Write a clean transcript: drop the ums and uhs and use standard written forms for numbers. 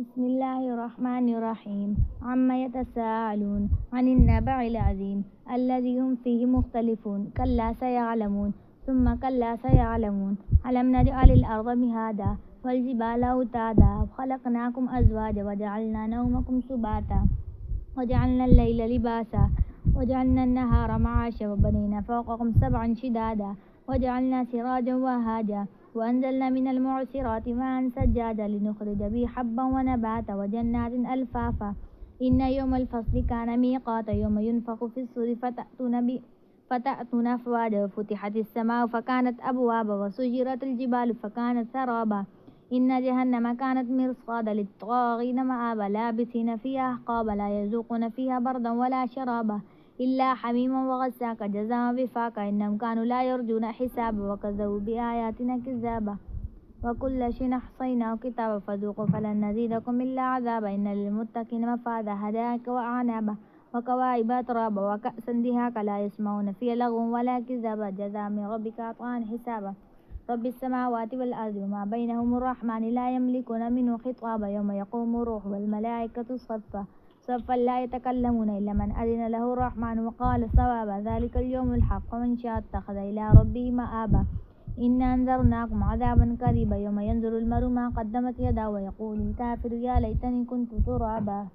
بسم الله الرحمن الرحيم. عما يتساءلون عن النبع العظيم الذي هم فيه مختلفون. كلا سيعلمون ثم كلا سيعلمون. ألم نجعل الأرض مهادا والجبال أوتادا وخلقناكم أزواجا وجعلنا نومكم سباتا وجعلنا الليل لباسا وجعلنا النهار معاشا وبنينا فوقكم سبعا شدادا وجعلنا سراجا وهاجا وأنزلنا من المعصرات ماء ثجاجا لنخرج به حبا ونباتا وجنات ألفافا. إن يوم الفصل كان ميقاتا يوم ينفخ في الصور فتأتون أفواجا وفتحت السماء فكانت أبوابا وسجرت الجبال فكانت سرابا. إن جهنم كانت مرصادا للطاغين مآبا لابسين فيها أحقابا لا يذوقون فيها بردا ولا شرابا إلا حميما وغساقا جزاء وفاقا. إنهم كانوا لا يرجون حسابا وكذبوا بآياتنا كذابا وكل شيء أحصيناه كتابا فذوقوا فلن نزيدكم إلا عذابا. إن للمتقين مفازا حدائق وأعنابا وكواعب أترابا وكأسا دهاقا لا يسمعون فيها لغوا ولا كذابا جزاء من ربك عطاء حسابا. رب السماوات والأرض وما بينهم الرحمن لا يملكون منه خطابا. يوم يقوم الروح والملائكة صفا صفا لا يتكلمون إلا من أذن له الرحمن وقال صوابا. ذلك اليوم الحق ومن شاء اتخذ إلى ربه مآبا. إنا أنذرناكم عذابا قريبا يوم ينظر المرء ما قدمت يداه ويقول الكافر يا ليتني كنت ترابا.